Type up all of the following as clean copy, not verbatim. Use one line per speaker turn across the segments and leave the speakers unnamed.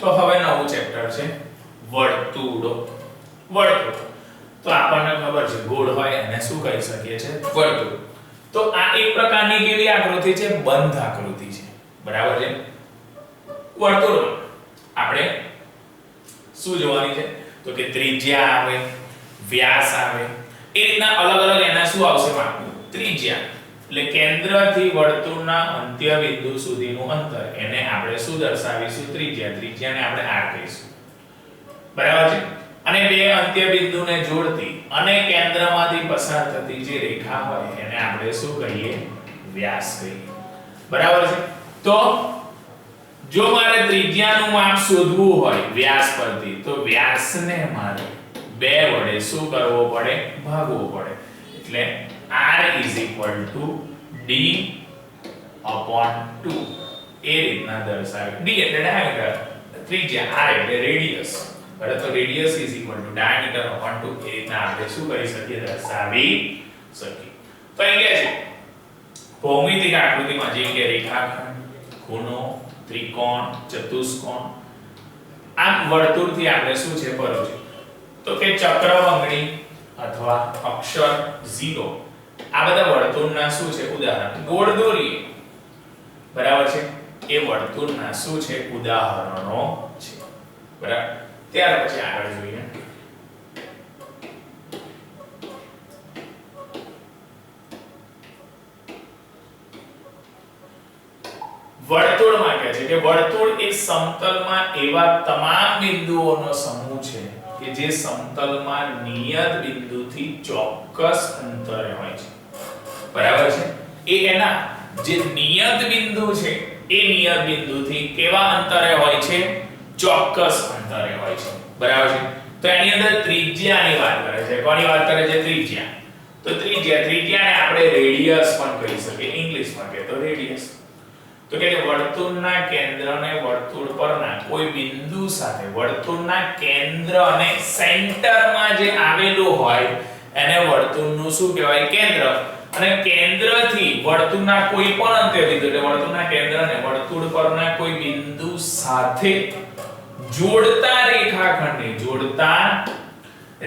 તો હવે નવું ચેપ્ટર છે વર્તુળો. વર્તુળ તો આપણને ખબર છે ગોળ હોય એને શું કહી શકીએ છે વર્તુળ. તો આ એક પ્રકારની કેવી આકૃતિ છે બંધ આકૃતિ છે બરાબર છે. વર્તુળમાં આપણે શું જોવાની છે તો કે ત્રિજ્યા આવે વ્યાસ આવે એ રીતના અલગ અલગ એના શું આવશે માપ ત્રિજ્યા એટલે કેન્દ્રથી વર્તુળના અંત્ય બિંદુ સુધીનું અંતર એને આપણે શું દર્શાવીશું ત્રિજ્યા. ત્રિજ્યાને આપણે r કહીશું બરાબર છે. અને બે અંત્ય બિંદુને જોડતી અને કેન્દ્રમાંથી પસાર થતી જે રેખા હોય એને આપણે શું કહીએ વ્યાસ કહીએ બરાબર છે. તો જો મારે ત્રિજ્યાનું માપ શોધવું હોય વ્યાસ પરથી તો વ્યાસને મારે 2 વડે શું કરવો પડે ભાગવો પડે. એટલે r = d/2 એ રીતના દર્શાવે. d એટલે ડાયામીટર, ત્રિજ્યા, r એટલે રેડિયસ. બરાબર તો રેડિયસ = diameter/2 એ રીતના આપણે શું કરી શકીએ દર્શાવી શકીએ. તો અહીં કે છે ભૌમિતિક આકૃતિમાં જેમ કે રેખાખંડ, ખૂણો, ત્રિકોણ, ચતુષ્કોણ આ વર્તુળથી આપણે શું છે પરિચિત. તો કે ચક્રવંગણી અથવા અક્ષર 0 આ બધા વર્તુળના શું છે ઉદાહરણ. ગોળ દોરીએ બરાબર છે એ વર્તુળના શું છે ઉદાહરણો છે બરાબર. ત્યાર પછી આગળ જોઈએ વર્તુળમાં કહે છે કે વર્તુળ એ સમતલમાં એવા તમામ બિંદુઓનો સમૂહ છે કે જે સમતલમાં નિયત બિંદુથી ચોક્કસ અંતરે હોય છે બરાબર છે. એ એના જે નિયત બિંદુ છે એ નિયત બિંદુથી કેવા અંતરે હોય છે ચોક્કસ અંતરે હોય છે બરાબર છે. તો એની અંદર ત્રિજ્યાની વાત કરે છે. કોની વાત કરે છે ત્રિજ્યા. તો ત્રિજ્યાને આપણે રેડિયસ પણ કહી શકીએ, ઇંગ્લિશમાં કહે તો રેડિયસ. તો કે વર્તુળના કેન્દ્રને વર્તુળ પરના કોઈ બિંદુ સાથે વર્તુળના કેન્દ્ર અને સેન્ટરમાં જે આવેલું હોય એને વર્તુળનું શું કહેવાય કેન્દ્ર. અને કેન્દ્રથી વર્તુળના કોઈ પણ અંત્ય બિંદુ એટલે વર્તુળના કેન્દ્રને વર્તુળ પરના કોઈ બિંદુ સાથે જોડતા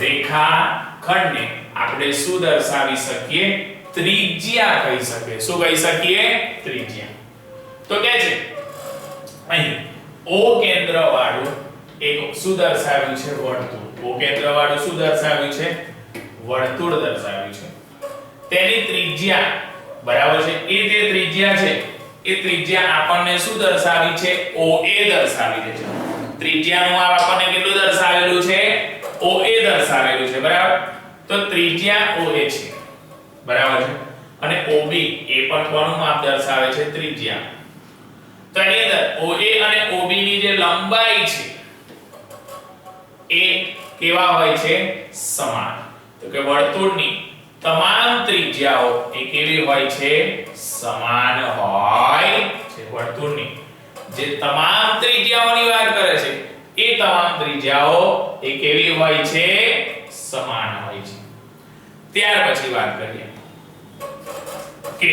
રેખાખંડને આપણે શું દર્શાવી શકીએ ત્રિજ્યા કહી શકીએ. શું કહી શકીએ ત્રિજ્યા. તો કે છે અહીં O કેન્દ્ર વાળું એક શું દર્શાવ્યું છે વર્તુળ. O કેન્દ્ર વાળું શું દર્શાવ્યું છે વર્તુળ દર્શાવ્યું છે. તેની ત્રિજ્યા બરાબર છે એ જે ત્રિજ્યા છે એ ત્રિજ્યા આપણને શું દર્શાવી છે OA દર્શાવી છે. ત્રિજ્યાનું માપ આપણને કેટલું દર્શાવેલું છે OA દર્શાવેલું છે બરાબર. તો ત્રિજ્યા OA છે બરાબર છે. અને OB એ પણ કોનું માપ દર્શાવે છે ત્રિજ્યા. તો એની અંદર OA અને OB ની જે લંબાઈ છે એ કેવા હોય છે સમાન. તો કે વર્તુળની તમામ ત્રિજ્યાઓ એ કેવી હોય છે સમાન હોય છે. વર્તુળની જે તમામ ત્રિજ્યાઓની વાત કરે છે એ તમામ ત્રિજ્યાઓ એ કેવી હોય છે સમાન હોય છે. ત્યાર પછી વાત કરીએ કે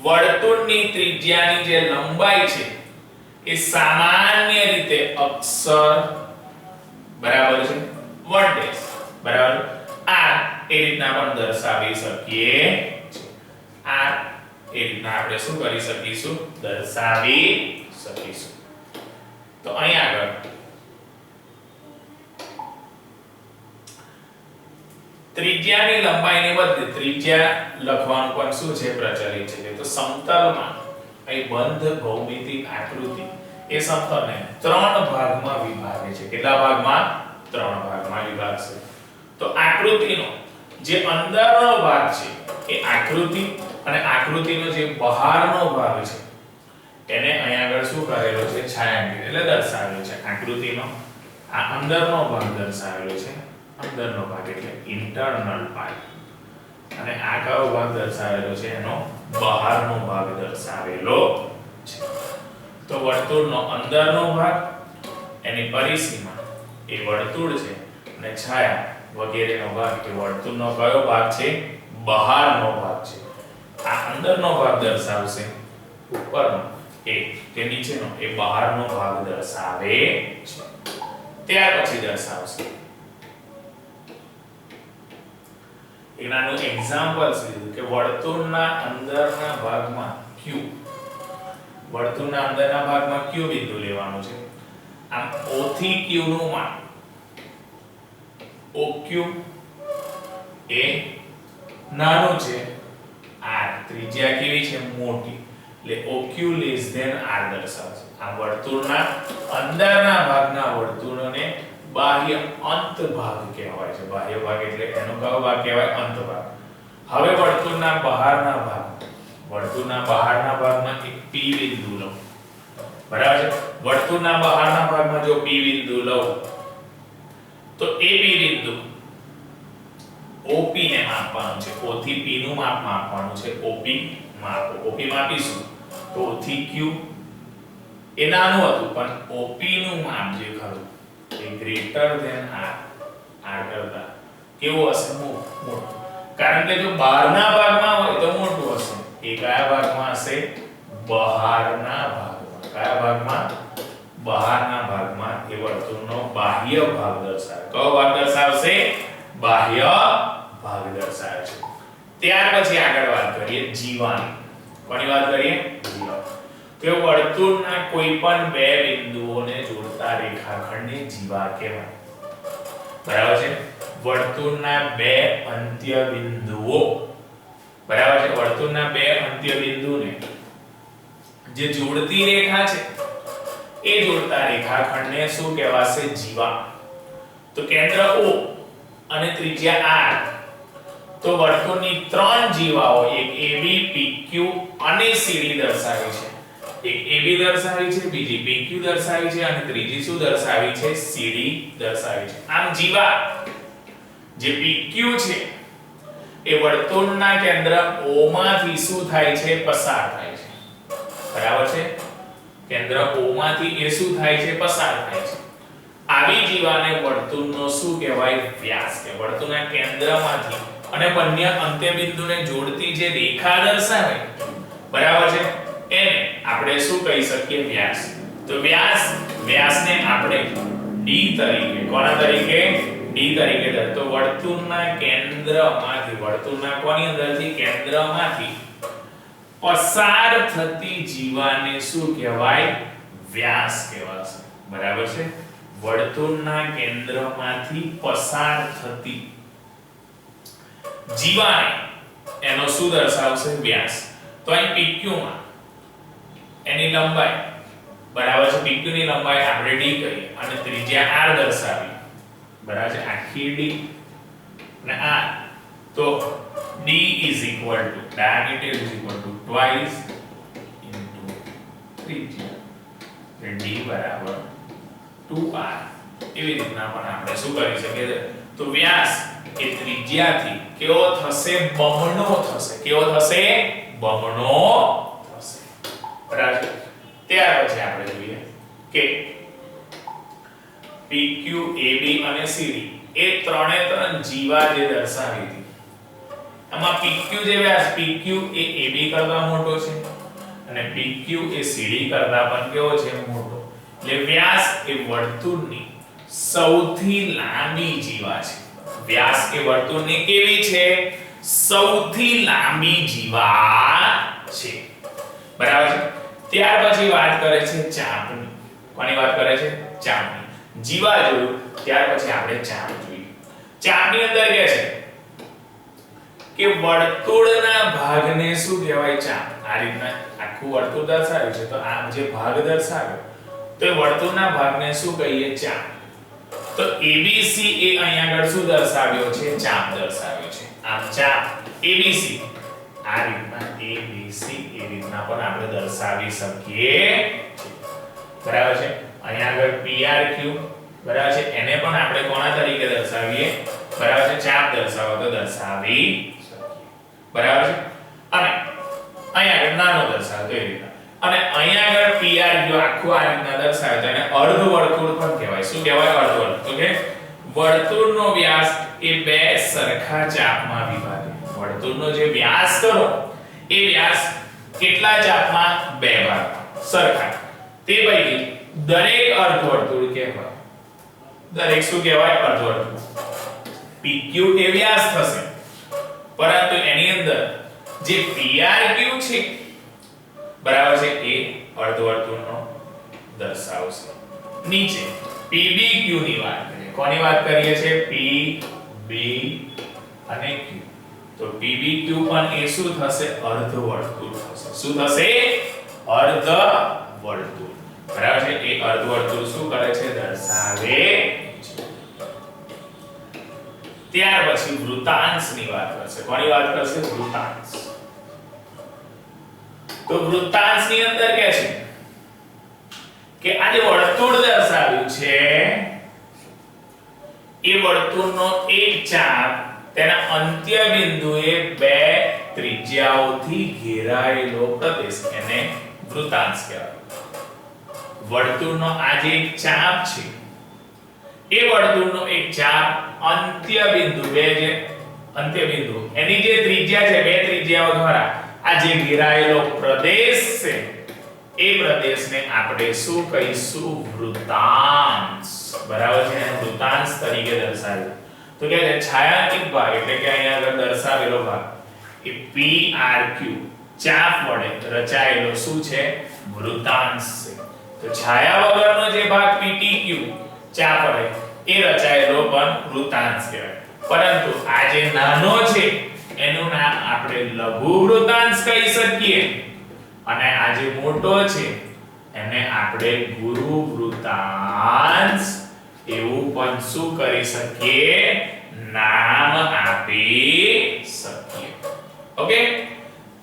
વર્તુળની ત્રિજ્યાની જે લંબાઈ છે એ સામાન્ય રીતે અક્ષર બરાબર છે 1 બરાબર આ એ રીતના પણ દર્શાવી શકીએ છે. આ એ રીતના આપણે શું કરી શકીશું દર્શાવી શકીશું. તો અહીં આગળ ત્રિજ્યાની લંબાઈને બદલે ત્રિજ્યા લખવાનું પણ શું છે પ્રચલિત છે. તો સમતલમાં અહીં બંધ ભૌમિતિક આકૃતિ એ સમતલને 3 ભાગમાં વિભાગે છે. કેટલા ભાગમાં 3 ભાગમાં વિભાગશે. તો આકૃતિનો જે અંદરનો ભાગ છે એ આકૃતિ અને આકૃતિનો જે બહારનો ભાગ છે એને અહીં આગળ શું કરેલો છે છાયાંકિત એટલે દર્શાવેલો છે. આકૃતિનો આ અંદરનો ભાગ દર્શાવેલો છે. અંદરનો ભાગ એટલે ઇન્ટરનલ પાર્ટ. અને આ કયો ભાગ દર્શાવેલો છે એનો બહારનો ભાગ દર્શાવેલો છે. તો વર્તુળનો અંદરનો ભાગ એની પરિસીમા એ વર્તુળ છે અને છાયા વગેરેનો ભાગ એ વર્તુળનો કયો ભાગ છે બહારનો ભાગ છે. આ અંદરનો ભાગ દર્શાવશે ઉપરનો એ કે નીચેનો એ બહારનો ભાગ દર્શાવે છે. ત્યાર પછી દર્શાવશે એક નાનું એક્ઝામ્પલ છે કે વર્તુળના અંદરના ભાગમાં Q, વર્તુળના અંદરના ભાગમાં Q બિંદુ લેવાનું છે. આમ O થી Q નું માપ OQ એ નાનું છે, R ત્રિજ્યા કેવી છે મોટી, એટલે OQ લેસ ધેન R દર્શાવશે. આ વર્તુળના અંદરના ભાગના વર્તુળને બાહ્ય અંત ભાગ કહેવાય છે. બાહ્ય ભાગ એટલે એનો કયો ભાગ કહેવાય? અંત ભાગ. હવે વર્તુળના બહારના ભાગમાં એક P બિંદુ લો. બરાબર છે. વર્તુળના બહારના ભાગમાં જો P બિંદુ લઉં તો એ P બિંદુ OP ને માપવાનું છે. O થી P નું માપ માપવાનું છે. OP માપો. OP માપીશું તો O થી Q એ નાનું હતું પણ OP નું માપ જે ખરું એ ગ્રેટર ધેન R કરતા કેવું હશે? મોટું. કારણ કે જો બહારના ભાગમાં હોય તો મોટું હશે. એ કયા ભાગમાં હશે? બહારના ભાગમાં. કયા ભાગમાં? બહારના ભાગમાં એ વર્તુળનો બાહ્ય ભાગ દર્શાવે. કયો ભાગ દર્શાવશે? બાહ્ય ભાગ દર્શાવે છે. ત્યાર પછી આગળ વાત કરીએ જીવાની. કોની વાત કરીએ? જીવા. કે વર્તુળના કોઈ પણ બે બિંદુઓને જોડતા રેખાખંડને જીવા કહેવાય. બરાબર છે. વર્તુળના બે અંત્ય બિંદુઓ, બરાબર છે, વર્તુળના બે અંત્ય બિંદુને જે જોડતી રેખા છે એ જોડતા રેખાખંડને શું કહેવાશે? જીવા. તો કેન્દ્ર O અને ત્રિજ્યા R. તો વર્તુળની ત્રણ જીવાઓ એક AB, PQ અને CD દર્શાવી છે. એક AB દર્શાવી છે, બીજી PQ દર્શાવી છે અને ત્રીજી શું દર્શાવી છે? CD દર્શાવી છે. આમ જીવા જે PQ છે એ વર્તુળના કેન્દ્ર O માંથી શું થાય છે? પસાર થાય છે. બરાબર છે. કેન્દ્ર O માંથી એ શું થાય છે? પસાર થાય છે. આવી જીવાને વર્તુળનો શું કહેવાય? વ્યાસ કે વર્તુળના કેન્દ્રમાંથી અને બંને અંત્ય બિંદુને જોડતી જે રેખા દર્શાવે, બરાબર છે, એને આપણે શું કહી શકીએ? વ્યાસ. તો વ્યાસને આપણે D તરીકે, કોના તરીકે? D તરીકે તો વર્તુળના કેન્દ્રમાંથી, વર્તુળના કોની અંદરથી? કેન્દ્રમાંથી પસાર થતી જીવાને શું કહેવાય? વ્યાસ કહેવાશે. બરાબર છે. વર્તુળના કેન્દ્રમાંથી પસાર થતી જીવાને એનો શું દર્શાવશે? વ્યાસ. તો અહીં PQ માં એની લંબાઈ, બરાબર છે, PQ ની લંબાઈ આપણે D કરીએ અને ત્રિજ્યા R દર્શાવી, બરાબર છે, આખી D અને R. તો D is equal to diameter is equal to twice into ત્રિજ્યા. એટલે D બરાબર 2R. એવી રીતના પણ આપણે શું કરી શકીએ? તો વ્યાસ એ ત્રિજ્યાથી કેવો થશે? બમણો થશે. કેવો થશે? બમણો થશે. બરાબર. ત્યાર પછી આપણે જોઈએ કે PQ, AB અને CD એ ત્રણે ત્રણ જીવા જે દર્શાવી હતી, આમાં PQ જે વ્યાસ PQ એ AB કરતા મોટો છે અને PQ એ CD કરતા પણ કેવો છે? મોટો. એટલે વ્યાસ એ વર્તુળની સૌથી લાંબી જીવા છે. વ્યાસ એ વર્તુળની કેવી છે? સૌથી લાંબી જીવા છે. બરાબર છે. ત્યાર પછી વાત કરે છે ચાપની. કોની વાત કરે છે? ચાપની. જીવા જોયું, ત્યાર પછી આપણે ચાપ જોઈએ. ચાપની અંદર કહે છે કે વર્તુળના ભાગને શું કહેવાય? ચાપ. આ રીતના આખું વર્તુળ દર્શાવ્યું છે તો આ જે ભાગ દર્શાવ્યો તો એ વર્તુળના ભાગને શું કહીએ? ચાપ. તો ABC એ અહીંયા આગળ શું દર્શાવ્યો છે? ચાપ દર્શાવ્યો છે. આમ ચાપ ABC આ રીતના ABC એ રીતના પણ આપણે દર્શાવી શકીએ. બરાબર છે. અહીંયા આગળ PRQ, બરાબર છે, એને પણ આપણે કોના તરીકે દર્શાવીએ? બરાબર છે, ચાપ દર્શાવો તો દર્શાવી શકીએ. બરાબર છે. અને અહીંયા આગળ નાનો દર્શાવો તો એ રીતના. અને અહીંયા આગળ PRQ આખું આ રીતના દર્શાવે તો એને અર્ધવર્તુળ પણ કહેવાય. શું કહેવાય? અર્ધવર્તુળ. તો કે વર્તુળનો વ્યાસ એ બે સરખા ચાપમાં વિભાજે. વર્તુળનો જે વ્યાસ કરો એ વ્યાસ કેટલા ચાપમાં? બે ભાગમાં. સરખા. તે પૈકી દરેક અર્ધવર્તુળ કહેવાય. દરેક શું કહેવાય? અર્ધવર્તુળ. PQ એ વ્યાસ થશે, પરંતુ એની અંદર જે PRQ છે બરાબર છે એ અર્ધવર્તુળનો દર્શાવશે. નીચે PBQ ની વાત કરીએ. કોની વાત કરીએ છે? PB અને Q. તો PBQ પણ એ શું થશે? અર્ધવર્તુળ થશે. શું થશે? અર્ધવર્તુળ. બરાબર છે? એ અર્ધવર્તુળ શું કરે છે? દર્શાવે છે. ત્યાર પછી વૃત્તાંશની વાત કરશે. કોની વાત કરશે? વૃત્તાંશ. તો વૃત્તાંશની અંદર કહે છે કે આ જે વર્તુળ દર્શાવ્યું છે એ વર્તુળનો એક ચાપ તેના અંત્ય બિંદુએ બે ત્રિજ્યાઓથી ઘેરાયેલો પ્રદેશ એને વૃત્તાંશ કહેવાય. વર્તુળનો આ જે એક ચાપ છે એ વર્તુળનો એક ચાપ અંત્ય બિંદુ એની જે ત્રિજ્યા છે બે ત્રિજ્યાઓ દ્વારા આ જે ઘેરાયેલો પ્રદેશ છે એ પ્રદેશને આપણે શું કહીશું? વૃત્તાંશ. બરાબર છે? વૃત્તાંશ તરીકે દર્શાવ્યું. તો કે છાયાંકિત ભાગ એટલે કે અહીંયા આગળ દર્શાવેલો ભાગ એ PRQ ચાપ વડે રચાયેલો શું છે? વૃત્તાંશ છે. તો છાયા વગરનો જે ભાગ PTQ ચાપ વડે એ રચાયેલો પણ વૃત્તાંશ કહેવાય. પરંતુ આ જે નાનો છે એનું નામ આપણે લઘુ વૃત્તાંશ કહી શકીએ અને આ જે મોટો છે એને આપણે ગુરુ વૃત્તાંશ એવું પણ શું કરી શકીએ? નામ આપી શકીએ. ઓકે.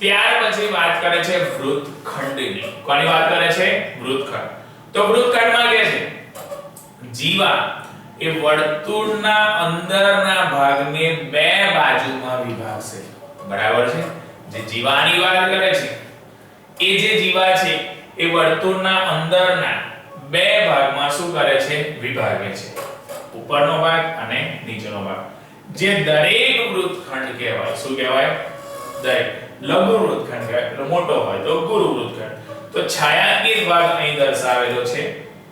ત્યાર પછી વાત કરે છે વૃત્તખંડની. કોની વાત કરે છે? વૃત્તખંડ. તો વૃત્તખંડમાં કહે છે જીવા એ વર્તુળના અંદરના ભાગને બે બાજુમાં વિભાગશે. બરાબર છે? જે જીવાની વાત કરે છે એ જે જીવા છે એ વર્તુળના અંદરના બે ભાગમાં શું કરે છે? વિભાગે છે. ઉપરનો ભાગ અને નીચેનો ભાગ. જે દરેક વૃત્તખંડ કહેવાય. શું કહેવાય? દરેક. લઘુ વૃત્તખંડ કહેવાય. એટલે મોટો હોય તો ગુરુ વૃત્તખંડ. તો છાયાંકિત ભાગ અહીં દર્શાવેલો છે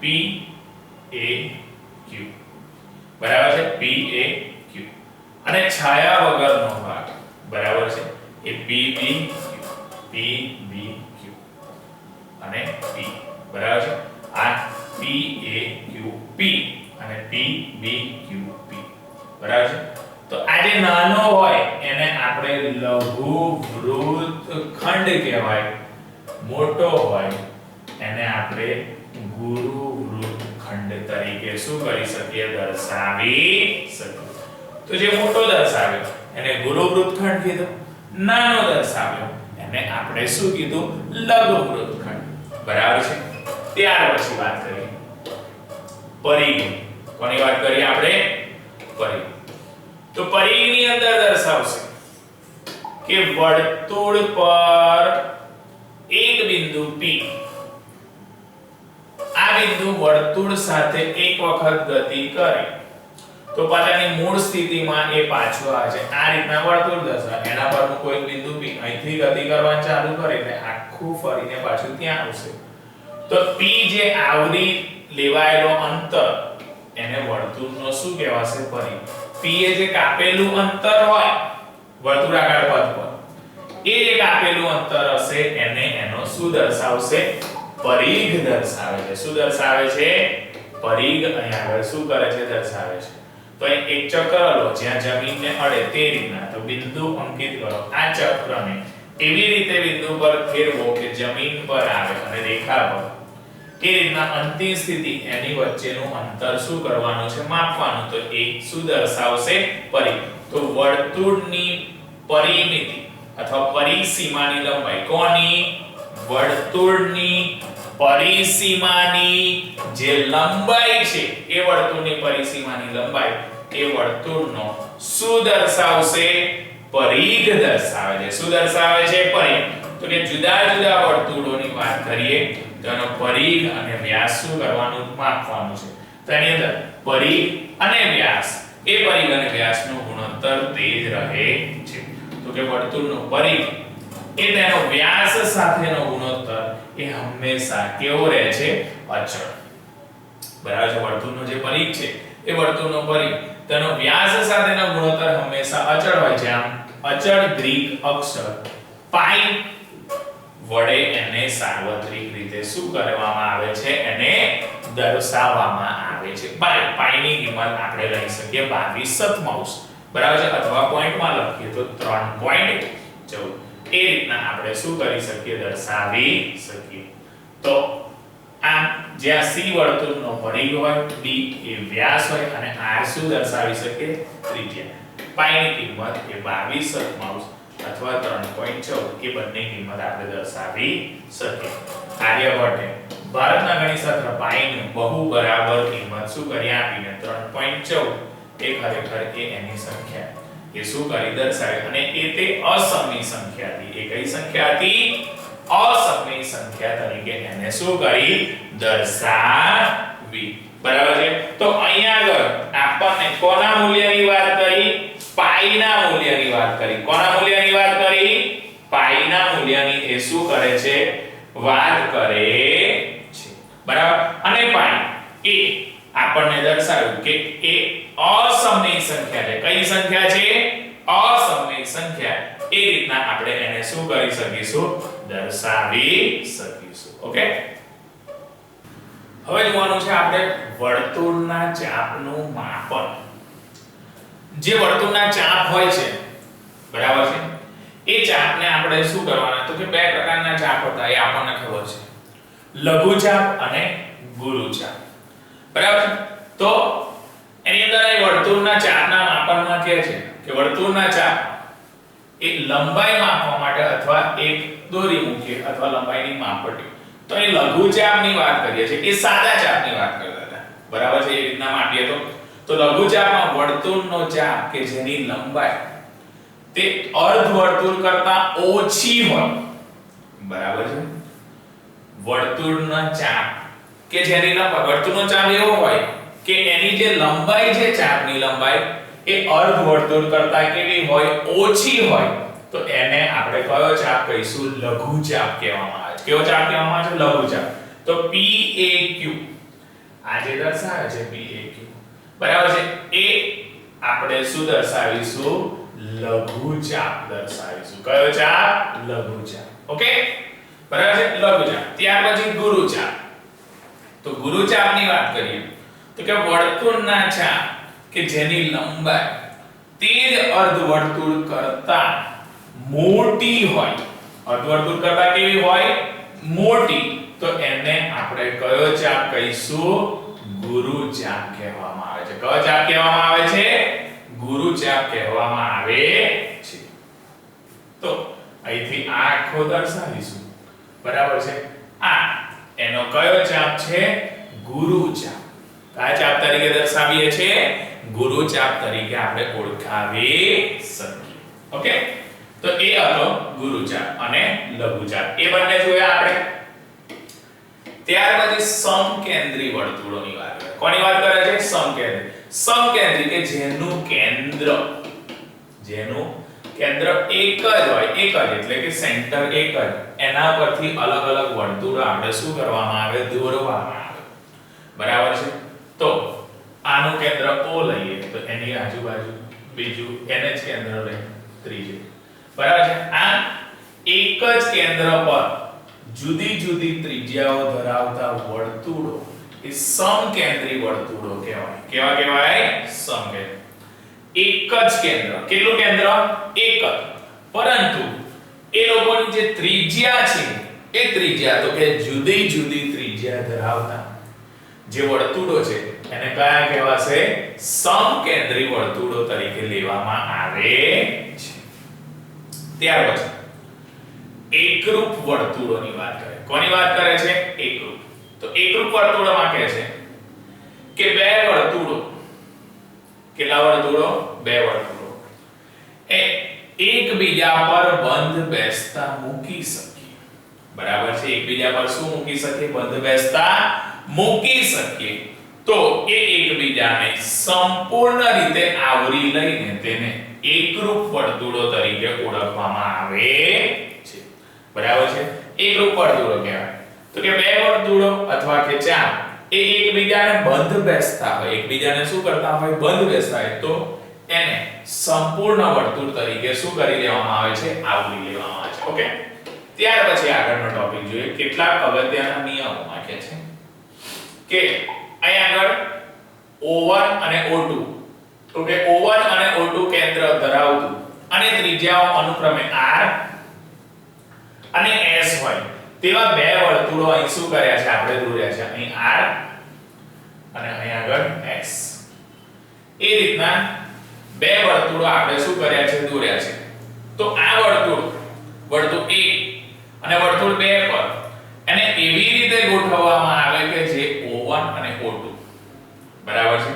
PAQ. બરાબર છે? PAQ. અને છાયા વગરનો ભાગ બરાબર છે એ PBQ અને P. બરાબર છે? આ PAQP અને PBQP. બરાબર છે? તો આ જે નાનો હોય એને આપણે લઘુ વૃત્તખંડ કહેવાય. મોટો હોય એને આપણે ગુરુ વૃત્તખંડ તરીકે શું કરી શકીએ? દર્શાવી શકીએ. તો જે મોટો દર્શાવ્યો એને ગુરુ વૃત્તખંડ કીધું. નાનો દર્શાવ્યો એને આપણે શું કીધું? લઘુ વૃત્તખંડ. બરાબર છે? ત્યાર પછી વાત કરીએ પરિઘ. કોની વાત કરીએ આપણે? પરિઘ. તો પરિઘની અંદર દર્શાવશે કે વર્તુળ પર એક બિંદુ P આ બિંદુ વર્તુળ સાથે એક વખત ગતિ કરે તો પોતાની મૂળ સ્થિતિમાં એ પાછો આવે છે. આ રીતના વર્તુળ દર્શાવે. એના પરનું કોઈ બિંદુ P અહીંથી ગતિ કરવાનું ચાલુ કરે એટલે આખું ફરીને પાછું ત્યાં આવશે. તો P જે આવરી લેવાયેલો અંતર એને વર્તુળનો શું કહેવાશે? પરિઘ. P એ જે કાપેલું અંતર હોય વર્તુળાકાર પથ પર એ જે કાપેલું અંતર હશે એને એનો શું દર્શાવશે? પરિઘ દર્શાવે છે. શું દર્શાવે છે? પરિઘ. અહીંયા આગળ શું કરે છે? દર્શાવે છે. તો અહીં એક ચક્ર લો જ્યાં જમીનને અડે તે રીતના તો બિંદુ અંકિત કરો. આ ચક્રને એવી રીતે બિંદુ પર ફેરવો કે જમીન પર આવે અને રેખા પર એ રીતના અંતિમ સ્થિતિ એની વચ્ચેનું અંતર શું કરવાનું છે? માપવાનું. તો એ શું દર્શાવશે? પરિઘ. તો વર્તુળની પરિમિતિ અથવા પરિસીમાની લંબાઈ કોની? વર્તુળની પરિસીમાની જે લંબાઈ છે એ વર્તુળની પરિસીમાની લંબાઈ એ વર્તુળનો શું દર્શાવશે? પરિઘ દર્શાવે છે. શું દર્શાવે છે? પરિઘ. તો કે જુદા જુદા વર્તુળોની વાત કરીએ તો એનો પરિઘ અને વ્યાસ શું કરવાનું? માપવાનું છે. તો એની અંદર પરિઘ અને વ્યાસ એ પરિઘ અને વ્યાસનો ગુણોત્તર તે જ રહે છે. તો કે વર્તુળનો પરિઘ એ તેનો વ્યાસ સાથેનો ગુણોત્તર એ હંમેશા કેવો રહે છે? અચળ. બરાબર છે. વર્તુળનો જે પરિઘ છે એ વર્તુળનો પરિઘ તેનો વ્યાસ સાથેનો ગુણોત્તર હંમેશા અચળ હોય છે. આમ અચળ ગ્રીક અક્ષર પાઈ વડે એને સાર્વત્રિક રીતે શું કરવામાં આવે છે? એને દર્શાવવામાં આવે છે. પાઈની કિંમત આપણે લઈ શકીએ 22/7 બરાબર છે, અથવા પોઈન્ટમાં લખીએ તો 3.14. એ રીતના આપણે શું કરી શકીએ? દર્શાવી શકીએ. તો આ જ્યાં c વર્તુળનો પરિઘ હોય, d એ વ્યાસ હોય અને r શું દર્શાવી શકીએ? ત્રિજ્યા. પાઈની કિંમત એ 22/7 અથવા 3.14 એ બંને કિંમત આપણે દર્શાવી શકીએ. આર્યભટ્ટે ભારતના ગણિતશાસ્ત્ર પાઈની બહુ બરાબર કિંમત શું કરી આપીને 3.14 એ ખરેખર એ એની સંખ્યા એ શું કરી દર્શાવી, અને એ તે અસમની સંખ્યા હતી. એ કઈ સંખ્યા હતી? અસમની સંખ્યા તરીકે એને શું કરી? દર્શાવી. બરાબર છે. તો અહીંયા આગળ આપણને કોના મૂલ્યની વાત કરી? પાઈના મૂલ્યની વાત કરી. કોના મૂલ્યની વાત કરી? પાઈના મૂલ્યની એ શું કરે છે? વાત કરે છે. બરાબર. અને પાઈ એ આપણને દર્શાવ્યું કે એ અસમની સંખ્યા છે. કઈ સંખ્યા છે? અસમની સંખ્યા. એ રીતના આપણે એને શું કરી શકીશું? દર્શાવી શકીશું. ઓકે. હવે જોવાનું છે આપણે વર્તુળના ચાપનું માપન. જે વર્તુળના ચાપ હોય છે, બરાબર છે, એ ચાપને આપણે શું કરવાના? તો કે બે પ્રકારના ચાપ હતા એ આપણને ખબર છે. લઘુ ચાપ અને ગુરુ ચાપ. બરાબર. તો એની અંદર એ વર્તુળના ચાપના માપનમાં કહે છે કે વર્તુળના ચાપ એ લંબાઈ માપવા માટે અથવા એક દોરી મૂકીએ અથવા લંબાઈની માપપટ્ટી, તો એ લઘુ ચાપની વાત કરીએ છીએ. એ સાદા ચાપની વાત કરતા હતા. બરાબર છે. એ રીતના માપીએ તો લઘુ ચાપમાં વર્તુળનો ચાપ કે જેની લંબાઈ તે અર્ધ વર્તુળ કરતા ઓછી હોય. બરાબર છે. વર્તુળના ચાપ કે જેની લંબાઈ, વર્તુળનો ચાપ એવો હોય કે એની જે લંબાઈ છે, ચાપની લંબાઈ એ અર્ધ વર્તુળ કરતા કેવી હોય? ઓછી હોય. તો એને આપણે કયો ચાપ કહીશું? લઘુ ચાપ કહેવામાં આવે છે. કેવો ચાપ કહેવામાં આવે છે? લઘુ ચાપ. તો PAQ આ જે દર્શાવે છે PAQ, બરાબર છે, એ આપણે શું દર્શાવીશું? લઘુ ચાપ દર્શાવીશું. કયો ચાપ? લઘુ ચાપ. ઓકે. બરાબર છે. લઘુ ચાપ. ત્યાર પછી ગુરુ ચાપ. તો ગુરુ ચાપની વાત કરીએ તો કે વર્તુળના ચાપ કે જેની લંબાઈ તે જ અર્ધવર્તુળ કરતા મોટી હોય. અર્ધવર્તુળ કરતા કેવી હોય? મોટી. તો એને આપણે કયો ચાપ કહીશું? ગુરુ ચાપ કહેવામાં આવે છે. કયો ચાપ કહેવામાં આવે છે? ગુરુ ચાપ કહેવામાં આવે છે. તો અહીંથી આ આખો દર્શાવીશું. બરાબર છે. આ એનો કયો ચાપ છે? ગુરુ ચાપ. કયા ચાપ તરીકે દર્શાવીએ છીએ? ગુરુ ચાપ તરીકે આપણે ઓળખાવી શકીએ. ઓકે. તો એ હતો ગુરુ ચાપ અને લઘુ ચાપ. એ બંને જોયા આપણે. ત્યાર પછી સમકેન્દ્રી વર્તુળોની વાત કરે. કોની વાત કરે છે? સમકેન્દ્રી. સમકેન્દ્રી કે જેનું કેન્દ્ર એક જ હોય, એક જ એટલે કે સેન્ટર એક જ, એના પરથી અલગ અલગ વર્તુળો આપણે શું કરવામાં આવે? દોરવામાં આવે. બરાબર છે. તો આનું કેન્દ્ર O લઈએ તો એની આજુબાજુ બીજું એને જ કેન્દ્ર લઈએ ત્રીજું. બરાબર છે. આ એક જ કેન્દ્ર પર જુદી જુદી ત્રિજ્યાઓ ધરાવતા વર્તુળો એ સમકેન્દ્રી વર્તુળો કહેવાય. કેવા કહેવાય? સમકેન્દ્રી. એક જ કેન્દ્ર. કેટલું કેન્દ્ર? એક જ. પરંતુ એ લોકોની જે ત્રિજ્યા છે એ ત્રિજ્યા તો કે જુદી જુદી ત્રિજ્યા ધરાવતા જે વર્તુળો છે એને કયા કહેવાશે? સમકેન્દ્રી વર્તુળો તરીકે લેવામાં આવે છે. ત્યાર પછી એકરૂપ વર્તુળોની વાત કરે. કોની વાત કરે છે? એકરૂપ. તો એકરૂપ વર્તુળોમાં કહે છે કે બે વર્તુળો, કેટલા વર્તુળો? બે વર્તુળો એ એકબીજા પર બંધ બેસતા મૂકી શકીએ. બરાબર છે. એકબીજા પર શું મૂકી શકીએ? બંધ બેસતા મૂકી શકીએ. તો એ એકબીજાને સંપૂર્ણ રીતે આવરી લઈને તેને એકરૂપ વર્તુળો તરીકે ઓળખવામાં આવે છે. બરાબર છે. એકરૂપ વર્તુળો કહેવાય. તો કે બે વર્તુળો અથવા કે ચાપ એ એકબીજાને બંધ બેસતા હોય, એકબીજાને શું કરતા હોય, બંધ બેસતા હોય, તો એને સંપૂર્ણ વર્તુળ તરીકે શું કરી લેવામાં આવે છે, આવરી લેવામાં આવે છે. ઓકે, ત્યાર પછી આગળનો ટોપિક જોઈએ. કેટલાક અગત્યના નિયમો વાક્ય છે કે અહીં આગળ O1 અને O2, તો કે O1 અને O2 કેન્દ્ર ધરાવતું અને ત્રિજ્યાઓ અનુક્રમે R અને S હોય તેવા બે વર્તુળો અહીં શું કર્યા છે, આપણે દોર્યા છે. અહીં R અને અહીં આગળ S. એ રીતના બે વર્તુળો આપણે શું કર્યા છે, દોર્યા છે. તો આ વર્તુળ 1 અને વર્તુળ 2 પર એને એવી રીતે ગોઠવવામાં આવે કે જે O1 અને O2 બરાબર છે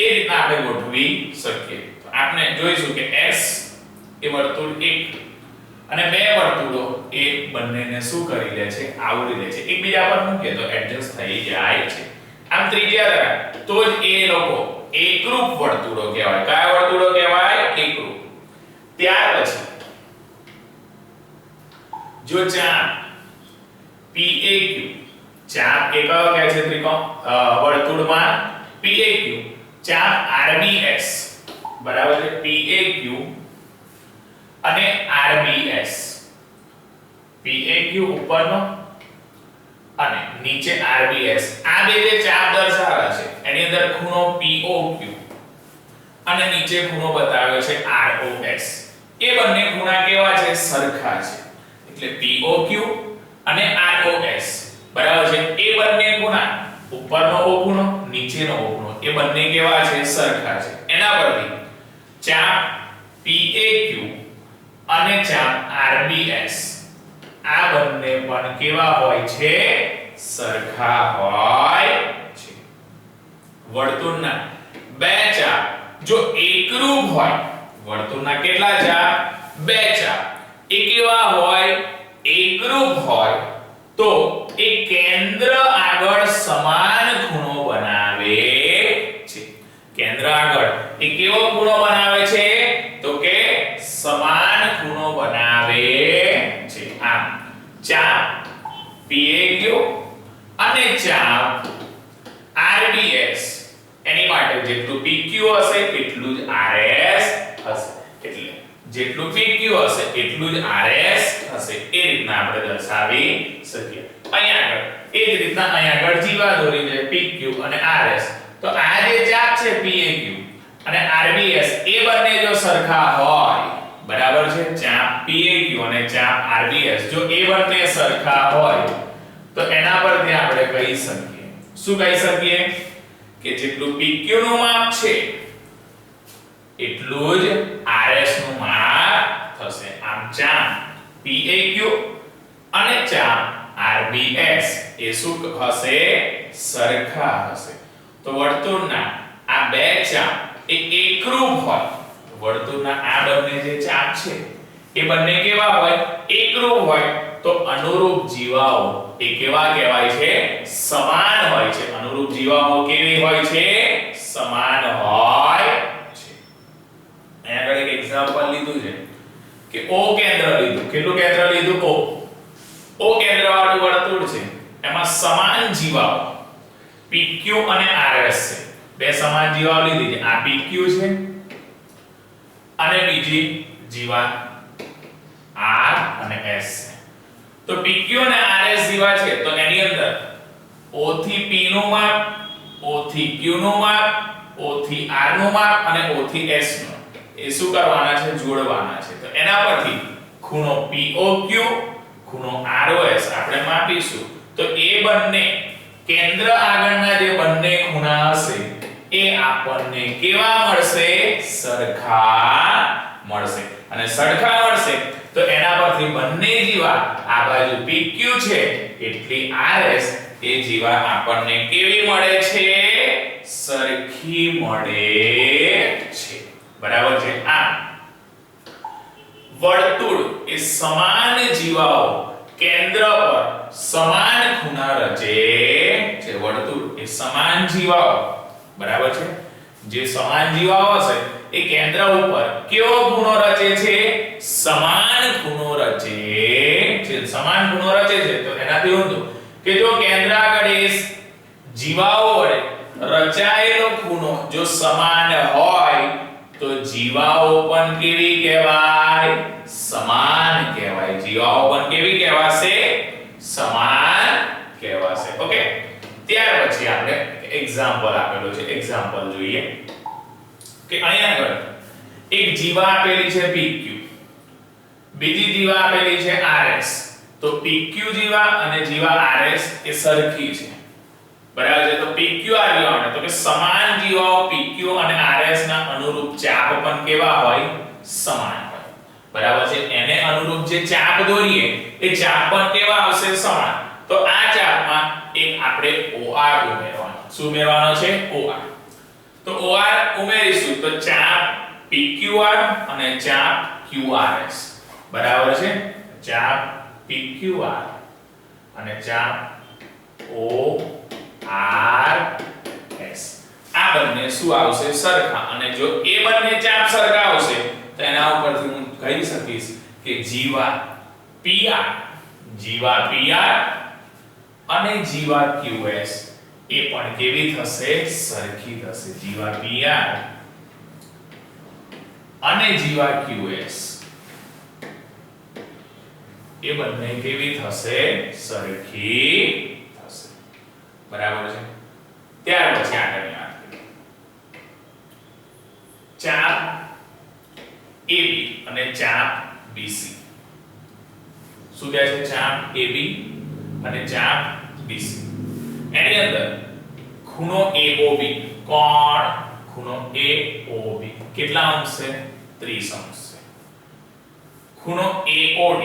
એ રીતના આપણે ગોઠવી શકીએ. તો આપણે જોઈશું કે S એ વર્તુળ 1 અને બે વર્તુળો એ બંનેને શું કરી લે છે, આવરી લે છે, એકબીજા પર મૂકે તો એડજસ્ટ થઈ જાય છે. આમ ત્રિજ્યા ધરાવે તો જ એ લોકો એકરૂપ વર્તુળો કહેવાય. કયા વર્તુળો કહેવાય? એકરૂપ. ત્યાર પછી જો ચાપ PAQ, ચાપ એ કયો કહે છે, ત્રિકોણ વર્તુળમાં PAQ, ચાપ RBS બરાબર છે, PAQ અને RBS. PAQ ઉપરનો અને નીચે RBS, આ બે જે ચાપ દર્શાવે છે એની અંદર ખૂણો POQ અને નીચે ખૂણો બતાવ્યો છે ROS. એ બંને ખૂણા કેવા છે, સરખા છે. એટલે POQ અને ROS બરાબર છે, એ બંને ખૂણા ઉપરનો O ખૂણો નીચેનો O ખૂણો એ બંને કેવા છે, સરખા છે. એના પરથી ચાપ PAQ અને ચાપ RBS આ બંને પણ કેવા હોય છે, સરખા હોય છે. વર્તુળના બે ચાપ જો એકરૂપ હોય, વર્તુળના કેટલા ચાપ, બે ચાપ એ કેવા હોય, એકરૂપ હોય, તો એ કેન્દ્ર આગળ સમાન ખૂણો બનાવે છે. કેન્દ્ર આગળ એ કેવો ખૂણો બનાવે છે, તો કે સમાન ખૂણો બનાવે છે. આમ ચાપ PAQ અને ચાપ RBS એની માટે જેટલું PQ હશે એટલું જ RS હશે. એટલે જેટલું PQ હશે એટલું જ RS હશે. એ રીતના આપણે દર્શાવી શકીએ. અહીંયા આગળ એ જ રીતના અહીંયા આગળ જીવા દોરી છે PQ અને RS. તો આ જે ચાપ છે PAQ અને RBS એ બંને જો સરખા હોય બરાબર છે, ચાપ PAQ અને ચાપ RBS જો એ બંને સરખા હોય તો એના પરથી આપણે કહી શકીએ, શું કહી શકીએ, કે જેટલું PQ નું માપ છે એટલું જ RS નું માપ થશે. આમ ચાપ PAQ અને ચાપ RBS એ શું હશે, સરખા હશે. તો વર્તુળના આ બે ચાપ એ એકરૂપ હોય, વર્તુળના આ બંને જે ચાપ છે એ બંને કેવા હોય, એકરૂપ હોય, તો અનુરૂપ જીવાઓ એ કેવા કહેવાય છે, સમાન હોય છે. અનુરૂપ જીવાઓ કેવી હોય છે, સમાન હોય છે. અહીંયા આગળ એક એક્ઝામ્પલ લીધું છે કે O કેન્દ્ર લીધું. કેટલું કેન્દ્ર લીધું? O કેન્દ્ર વાળું વર્તુળ છે, એમાં સમાન જીવાઓ PQ અને RS છે. બે સમાન જીવાઓ લીધી છે. આ PQ છે અને બીજી જીવા R અને S છે. તો PQ અને RS જીવા છે તો એની અંદર O થી P નું માપ, O થી Q નું માપ, O થી R નું માપ અને O થી S નું એ શું કરવાના છે, જોડવાના છે. તો એના પરથી ખૂણો POQ, ખૂણો ROS આપણે માપીશું. તો એ બંને કેન્દ્ર આગળના જે બંને ખૂણા હશે એ આપણને કેવા મળશે, સરખા મળશે. અને સરખા મળશે તો એના પરથી બંને જીવા આ બાજુ PQ છે એટલી RS એ જીવા આપણને કેવી મળે છે, સરખી મળે છે. બરાબર છે. આ વર્તુળ એ સમાન જીવાઓ કેન્દ્ર પર સમાન ખૂણા રચે છે. વર્તુળ એ સમાન જીવાઓ બરાબર છે, જે સમાન જીવાઓ હશે એ કેન્દ્ર ઉપર કેવો ખૂણો રચે છે, સમાન ખૂણો રચે છે. સમાન ખૂણો રચે છે તો એનાથી ઊંધું કે જો કેન્દ્ર આગળ એ જીવાઓ વડે રચાયેલો ખૂણો જો સમાન હોય તો જીવાઓ પણ કેવી કહેવાય? સમાન કહેવાય. જીવાઓ પણ કેવી કહેવાશે? સમાન કહેવાશે. ઓકે, ત્યાર પછી આપણે એક્ઝામ્પલ આપેલો છે, એક્ઝામ્પલ જોઈએ કે અહીંયા આગળ એક જીવા આપેલી છે PQ, બીજી જીવા આપેલી છે RS. તો PQ જીવા અને જીવા RS એ સરખી છે, બરાબર છે. તો PQ આવ્યો તો કે સમાન જીવાઓ PQ અને RS ના અનુરૂપ ચાપ પણ કેવા હોય? સમાન હોય, બરાબર છે. એને અનુરૂપ જે ચાપ દોરીએ એ ચાપ પણ કેવા આવશે? સમાન. તો આ ચાપમાં એક આપણે OR ઉમેરવાનો. શું ઉમેરવાનો છે? OR. તો OR ઉમેરીશું તો ચાપ PQR અને ચાપ QRS, બરાબર છે. ચાપ PQR અને ચાપ ORS આ બંને શું આવશે? સરખા. અને જો એ બંને ચાપ સરખા આવશે તો એના ઉપરથી હું કહી શકીશ કે જીવા PR અને જીવા QS એ પણ કેવી થશે? સરખી થશે. જીવા PR અને જીવા QS એ બંને કેવી થશે? સરખી થશે, બરાબર છે. ત્યાર પછી આગળની વાત કરીએ. ચાપ AB અને ચાપ BC. શું કહે છે? ચાપ AB અને ચાપ BC. એની અંદર ખૂણો AOB. કોણ? ખૂણો AOB કેટલા અંશ છે? 30 અંશ છે. ખૂણો AOD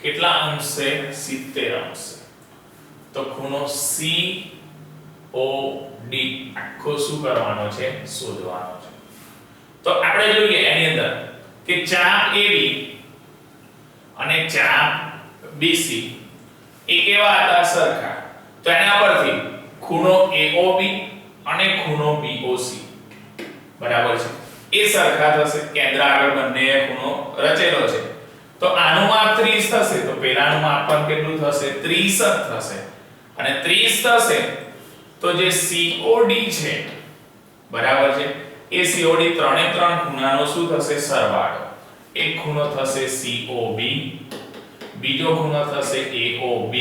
કેટલા અંશ છે? 70 અંશ છે. તો ખૂણો COD આખો શું કરવાનો છે? શોધવાનો છે. તો આપણે જોઈએ એની અંદર કે ચાપ AB અને ચાપ BC એ કેવા હતા? સરખા. તો એના પરથી ખૂણો AOB અને ખૂણો BOC, બરાબર છે, એ સરખા થશે. કેન્દ્ર આગળ બંને ખૂણો રચેલો છે. તો આનું માપ 30 થશે તો પેલાનું માપ પણ કેટલું થશે? 30 જ થશે. અને 30 થશે તો જે COD છે, બરાબર છે, એ COD ત્રણે ત્રણ ખૂણાનો શું થશે? સરવાળો. એક ખૂણો થશે COB, બીજો ખૂણો થશે AOB,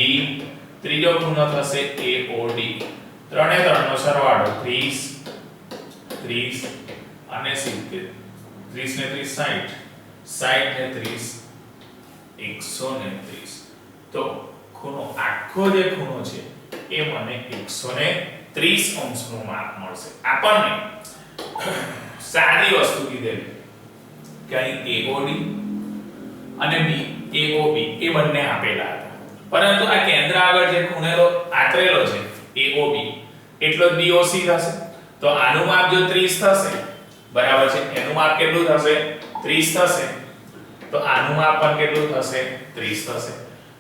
ત્રીજો ખૂણો થશે AOD. ત્રણે ત્રણનો સરવાળો 30 અને 70. 30 ને 30 60 ને 30 130. તો ખૂણો આખો જે ખૂણો છે એ મને 130 અંશનું માપ મળશે. આપણને સાદી વસ્તુ કીધેલી કે અહીં AOD અને AOB એ બંને આપેલા હતા, પરંતુ આ કેન્દ્ર આગળ જે ખૂણેલો આતરેલો છે AOB એટલો જ BOC થશે. તો આનું માપ જો 30 થશે, બરાબર છે, એનું માપ કેટલું થશે? 30 થશે. તો આનું માપ પણ કેટલું થશે? 30 થશે.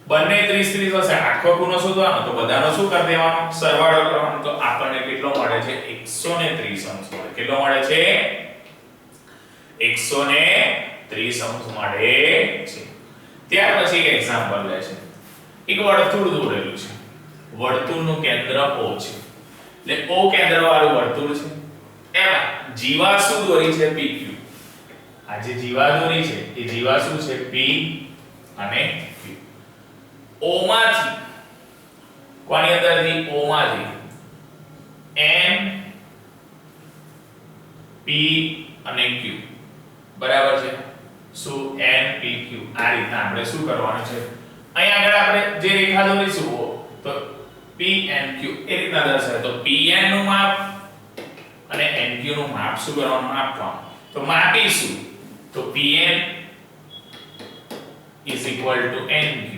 બંને 30 થશે. આખો ખૂણો શોધવાનો તો બધાનો શું કરી દેવાનો? સરવાળો કરવાનો. તો આપણને કેટલો મળે છે? 130 અંશ મળે. કેટલો મળે છે? 130 અંશ મળે છે. ત્યાર પછી એક એક્ઝામ્પલ લે છે. એક વર્તુળ દોરેલું છે. વર્તુળનું કેન્દ્ર O છે. એટલે O કેન્દ્ર વાળું વર્તુળ છે. એમાં જીવા શું દોરી છે? PQ. આ જે જીવા દોરી છે એ જીવા શું છે? P અને Q. O માંથી કોની અંદરથી? O માંથી M P અને Q, બરાબર છે. શું? M P Q. આ રીતના આપણે શું કરવાનું છે? અહીં આગળ આપણે જે રેખા દોરીશું તો P N Q એ રીતના દર્શાવે. તો PN નું માપ અને NQ નું માપ શું કરવાનું? આપવાનું. તો માપીશું તો PN NQ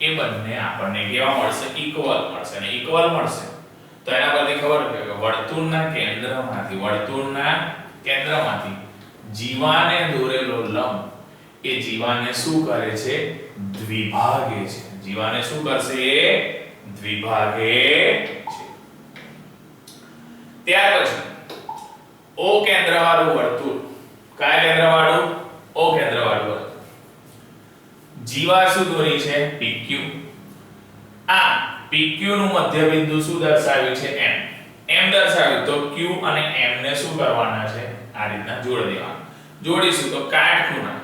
એ બંને આપણને કેવા મળશે? ઇક્વલ મળશે. અને ઇક્વલ મળશે તો એના પરથી ખબર પડે કે વર્તુળના કેન્દ્રમાંથી જીવાને દોરેલો લંબ એ જીવાને શું કરે છે? દ્વિભાગે છે. જીવાને શું કરશે? એ દ્વિભાગે છે. ત્યાર પછી O કેન્દ્ર વાળું વર્તુળ. કયા કેન્દ્ર વાળું? O કેન્દ્ર વાળું વર્તુળ. જીવા શું દોરી છે? PQ આ PQ નું મધ્ય બિંદુ શું દર્શાવ્યું છે m m દર્શાવ્યું તો q અને m ને શું કરવાના છે આ રીતના જોડી દેવાના જોડીશું તો કાટખૂણા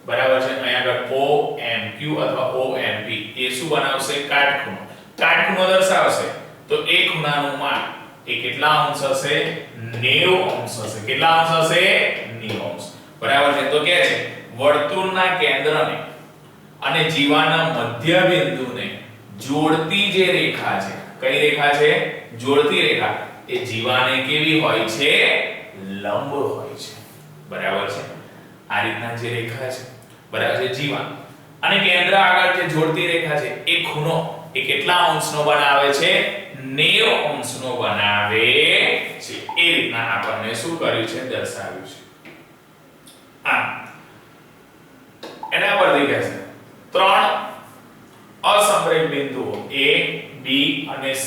બરાબર છે અહીંયા આગળ OMQ અથવા OMP એ શું બનાવશે કાટખૂણો કાટખૂણો દર્શાવશે તો એ ખૂણાનું માપ એ કેટલા અંશ હશે 90 અંશ હશે કેટલા અંશ હશે 90 અંશ બરાબર છે તો કે છે વર્તુળના કેન્દ્રને અને જીવાના મધ્ય બિંદુને જોડતી જે રેખા છે કઈ રેખા છે જોડતી રેખા એ જીવાને કેવી હોય છે લંબ હોય છે બરાબર છે આ રીતના જે રેખા છે બરાબર છે જીવા અને કેન્દ્ર આગળ જે જોડતી રેખા છે એ ખૂણો એ કેટલા અંશનો બનાવે છે 90 અંશનો બનાવે છે એ રીતના આપણને શું કર્યું છે દર્શાવ્યું છે આ એના પરથી કહે છે ત્રણ અસમરેખ બિંદુઓ A B અને C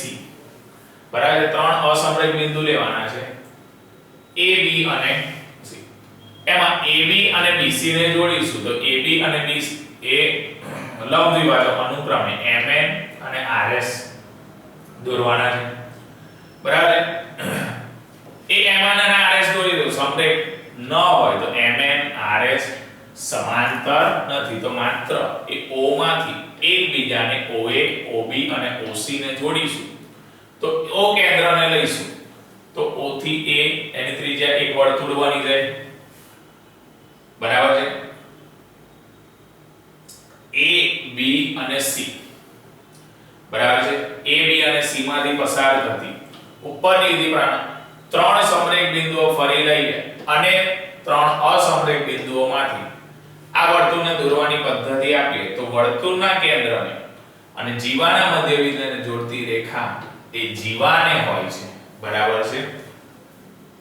બરાબર ત્રણ અસમરેખ બિંદુ લેવાના છે A B અને C એમાં AB અને BC ને જોડીશું તો AB અને BC એ લંબ દ્વિભાજક અનુક્રમે MN અને RS દોરવાના છે બરાબર એ MN અને RS દોરી દો સમરેખ ન હોય તો MN RS સમાંતર નથી તો માત્ર એ O માંથી એકબીજાને OA OB અને OC ને જોડીશું તો O કેન્દ્રને લઈશું તો O થી A એની ત્રિજ્યા એક વર્તુળ બની જાય બરાબર છે A B અને C બરાબર છે A B અને C માંથી પસાર થતી ઉપરની લીટી પર ત્રણ સમરેખ બિંદુઓ ફરી લઈએ અને ત્રણ અસમરેખ બિંદુઓમાંથી આ વર્તુળને દોરવાની પદ્ધતિ આપીએ તો વર્તુળના કેન્દ્રને અને જીવાના મધ્ય બિંદુને જોડતી રેખા એ જીવાને હોય છે બરાબર છે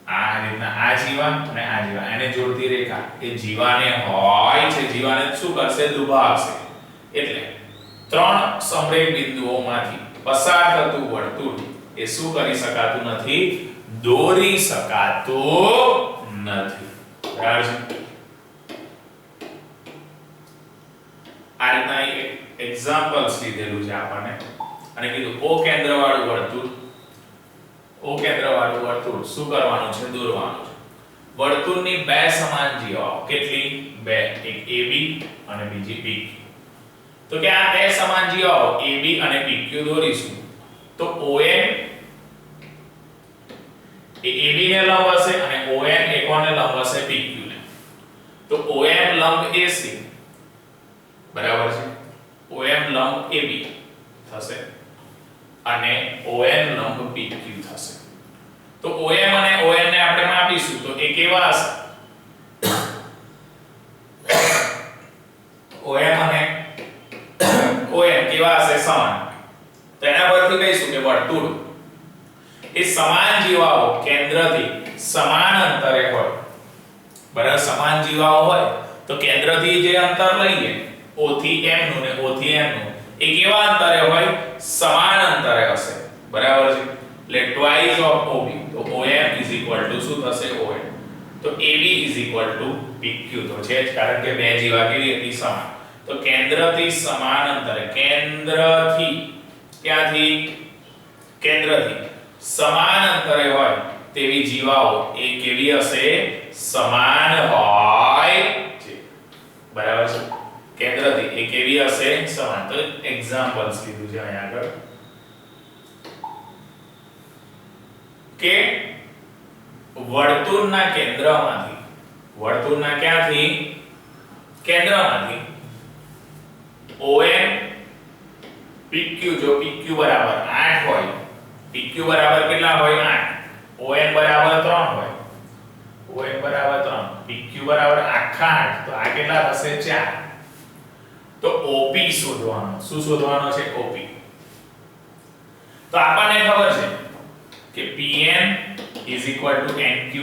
આ રીતના આ જીવા અને આ જીવા એને જોડતી રેખા એ જીવાને હોય છે જીવાને શું કરશે દુભાવશે એટલે ત્રણ સમરેખ બિંદુઓમાંથી પસાર થતું વર્તુળ એ શું કરી શકાતું નથી દોરી શકાતું નથી બરાબર છે આ રીતના એક એક્ઝામ્પલ્સ લીધેલું છે આપણને અને કીધું O કેન્દ્ર વાળું વર્તુળ શું કરવાનું છે દોરવાનું છે વર્તુળની બે સમાન જીવાઓ કેટલી બે એક AB અને બીજી PQ તો કે આ બે સમાન જીવાઓ AB અને PQ દોરીશું તો OM એ AB ને લંબ હશે અને OM એ કોને લંબ હશે PQ ને તો OM લંબ AC બરાબર છે OM લંબ AB થશે અને ON લંબ PQ થશે તો OM અને ON ને આપણે માપીશું તો એ કેવા હશે OM અને ON કેવા હશે સમાન તો એના પરથી કહીશું કે વર્તુળ એ સમાન જીવાઓ કેન્દ્રથી સમાન અંતરે હોય બરાબર સમાન જીવાઓ હોય તો કેન્દ્રથી જે અંતર લઈએ O થી M નું ને O થી M નું એ કેવા અંતરે હોય સમાન અંતરે હશે બરાબર છે એટલે twice of OB તો OM શું થશે ON તો AB PQ તો છે જ કારણ કે બે જીવા કેવી હતી સમાન તો કેન્દ્રથી સમાન અંતરે કેન્દ્રથી ક્યાંથી કેન્દ્રથી સમાન અંતરે હોય તેવી જીવાઓ એ કેવી હશે સમાન હોય છે બરાબર છે કેન્દ્રથી એ કેવી હશે સમાન તો એક્ઝામ્પલ્સ લીધું છે અહીંયા આગળ કે વર્તુળના ક્યાંથી કેન્દ્રમાંથી OM PQ જો PQ બરાબર 8 હોય PQ બરાબર કેટલા હોય 8 OM બરાબર 3 હોય OM બરાબર 3 PQ બરાબર આખા 8 તો આ કેટલા થશે 4 તો OP શોધવાનો શું શોધવાનો છે OP તો આપણને ખબર છે કે PN NQ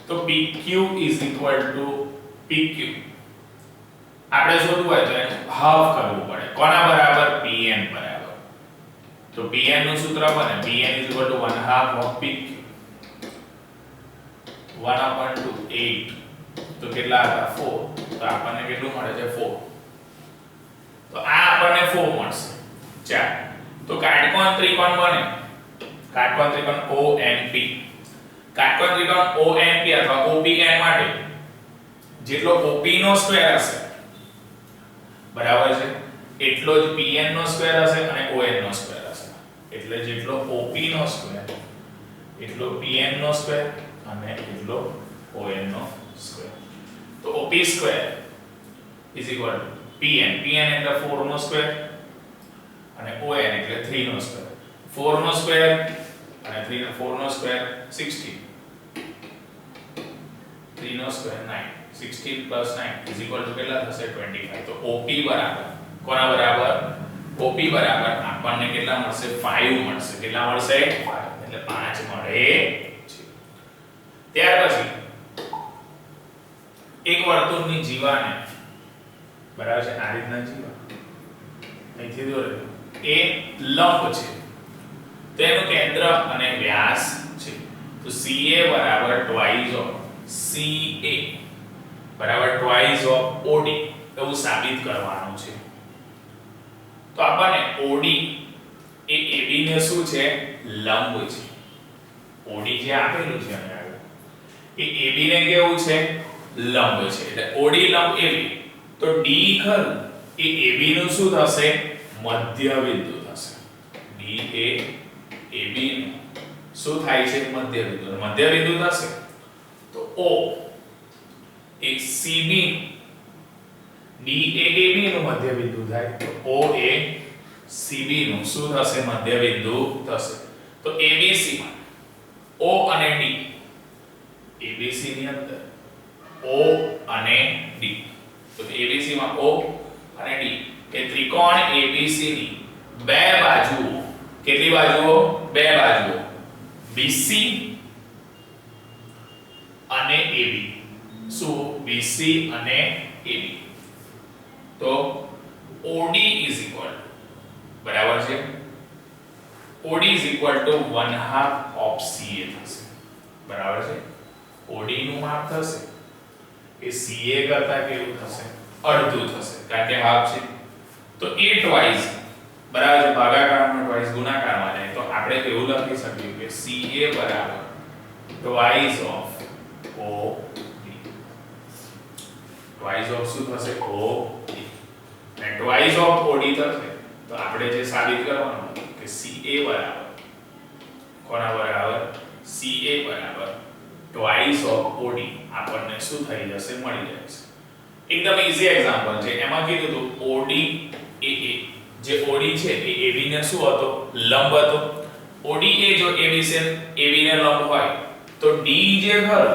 તો PQ PQ આપણે શોધવું હોય તો એનું હાફ કરવું પડે કોના બરાબર PN બરાબર તો PN નું સૂત્ર બને PN 1/2 of PQ 1/2 8 તો કેટલા હતા 4 તો આપણને કેટલું મળે છે 4 તો આ આપણને 4 મળશે 4 તો કાટકોણ ત્રિકોણ બને કાટકોણ ત્રિકોણ ONP કાટકોણ ત્રિકોણ ONP અથવા OPN માટે જેટલો OP નો સ્ક્વેર હશે બરાબર છે એટલો જ PN નો સ્ક્વેર હશે અને ON નો સ્ક્વેર હશે એટલે જેટલો OP નો સ્ક્વેર એટલો PN નો સ્ક્વેર અને એટલો ON નો સ્ક્વેર તો OP સ્ક્વેર PN એટલે 4 નો સ્ક્વેર અને ON એટલે 3 નો સ્ક્વેર 4 નો સ્ક્વેર અને 4 નો square 16 3 no square 9 16 plus 9 is equal to કેટલા થશે 25 તો OP બરાબર કોના બરાબર OP બરાબર આપણને કેટલા મળશે 5 મળશે કેટલા મળશે 5 એટલે 5 મળે છે ત્યાર પછી એક વર્તુળની જીવાને બરાબર છે આ રીતના જીવા અહીંથી દોરે એ લંબ છે તેનું કેન્દ્ર અને વ્યાસ છે તો CA બરાબર twice of CA બરાબર twice of OD એવું સાબિત કરવાનું છે તો આપણને OD એ AB ને શું છે લંબ છે OD જે આપેલું છે અહીંયા આગળ એ AB ને કેવું છે લંબ છે એટલે OD લંબ AB તો D ખરું એ AB નું શું થશે મધ્ય બિંદુ થશે D એ AB નું શું થાય છે મધ્ય બિંદુ થશે તો O એ CB D એ AB નું મધ્ય બિંદુ થાય તો O એ CB નું શું થશે મધ્ય બિંદુ થશે તો ABC માં O અને D ABC ની અંદર O અને D તો ABC માં O અને D એ ત્રિકોણ ABC ની બે બાજુઓ કેટલી બાજુઓ બે બાજુઓ BC અને AB શું BC અને AB તો OD is equal બરાબર છે OD is equal to 1/2 of CA થશે બરાબર છે OD નું માપ થશે એ CA કરતા કેવું થશે અડધું થશે કારણ કે હાફ છે તો એ ટ્વાઇસ બરાબર છે ભાગાકારમાં ટ્વાઇસ ગુણાકારમાં જાય તો આપણે એવું લખી શકીએ કે CA બરાબર twice of OD twice of શું થશે OD અને ટ્વાઇસ ઓફ OD થશે તો આપણે જે સાબિત કરવાનું હતું કે CA બરાબર કોના બરાબર CA બરાબર ટ્વાઇસ ઓફ OD આપણને શું થઈ જશે મળી જશે એકદમ ઈઝી એક્ઝામ્પલ છે એમાં કીધું હતું OD એ જે OD છે એ AB ને શું હતો લંબ હતો OD એ જો AB ને લંબ હોય તો D જે ખરું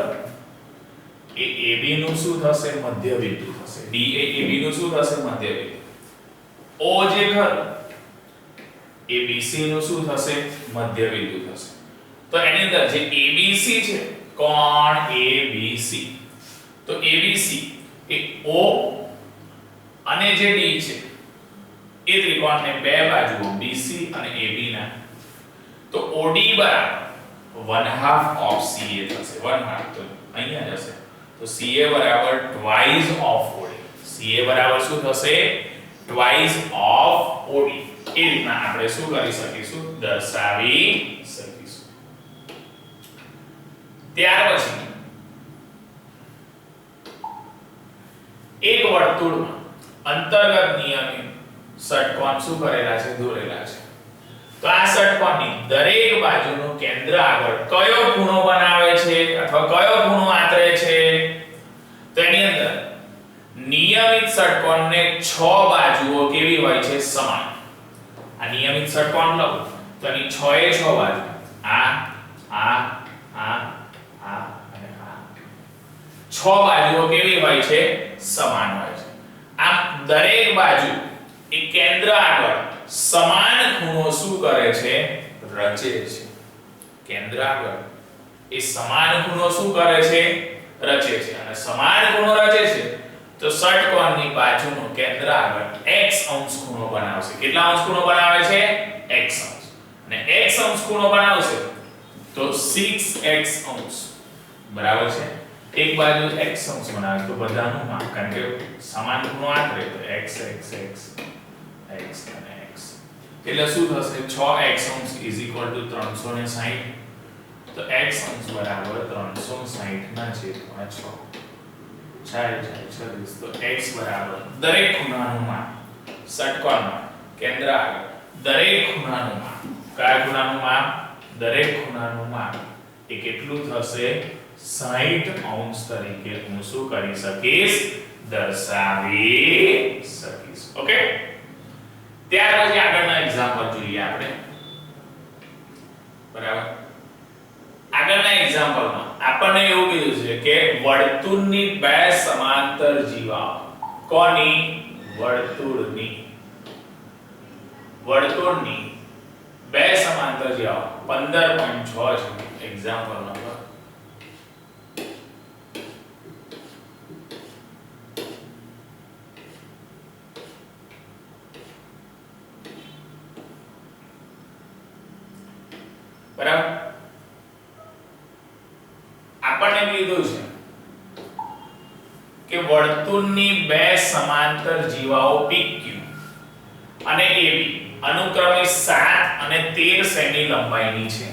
એ AB નું શું થશે મધ્ય બિંદુ થશે D એ AB નું શું થશે મધ્ય બિંદુ O જે ખરું એ BC નું શું થશે મધ્ય બિંદુ થશે તો એની અંદર જે ABC છે કોણ ABC તો ABC એ O અને જે D છે એ ત્રિકોણને બે બાજુઓ BC અને AB ના તો OD બરાબર 1/2 of CA થશે 1/2 તો અહીંયા જશે તો CA બરાબર twice of OD CA બરાબર શું થશે twice of OD એ રીતના આપણે શું કરી શકીશું દર્શાવી શકીશું ત્યાર પછી એક વર્તુળમાં અંતર્ગત નિયમિત ષટકોણ શું કરેલા છે દોરેલા છે તો આ ષટકોણની દરેક બાજુનું કેન્દ્ર આગળ કયો ખૂણો બનાવે છે અથવા કયો ખૂણો આંતરે છે તો એની અંદર નિયમિત ષટકોણને 6 બાજુઓ કેવી હોય છે સમાન આ નિયમિત ષટકોણ લો તો એની 6 એ 6 બાજુ આ અને આ 6 બાજુઓ કેવી હોય છે સમાન હોય છે આમ દરેક બાજુ એ કેન્દ્ર આગળ સમાન ખૂણો શું કરે છે રચે છે કેન્દ્ર આગળ એ સમાન ખૂણો શું કરે છે રચે છે અને સમાન ખૂણો રચે છે તો ષટકોણની બાજુનું કેન્દ્ર આગળ x અંશ ખૂણો બનાવશે કેટલા અંશ ખૂણો બનાવે છે x અંશ અને x અંશ ખૂણો બનાવશે તો 6x અંશ બરાબર છે એક બાજુ x અંશ બનાવે તો બધાનું માપ કારણ કે સમાન ખૂણો આંતરે તો x અને x એટલે શું થશે 6x અંશ = 360 તો x અંશ બરાબર 360 ના છેદમાં 6 4 36 તો x બરાબર દરેક ખૂણાનું માપ ષટકોણમાં કેન્દ્ર આગળ દરેક ખૂણાનું માપ કયા ખૂણાનું માપ દરેક ખૂણાનું માપ એ કેટલું થશે 60 અંશ તરીકે હું શું કરી શકીશ દર્શાવી શકીશ ઓકે ત્યાર પછી આગળના એક્ઝામ્પલ જોઈએ આપણે બરાબર આગળના એક્ઝામ્પલમાં આપણને એવું કીધું છે કે વર્તુળની બે સમાંતર જીવાઓ કોની વર્તુળની બે સમાંતર જીવાઓ 15.6 છે એક્ઝામ્પલ નંબર બરાબર આપણને કીધું છે કે વર્તુળની બે સમાંતર જીવાઓ PQ અને AB અનુક્રમે 7 અને 13 સેમી લંબાઈની છે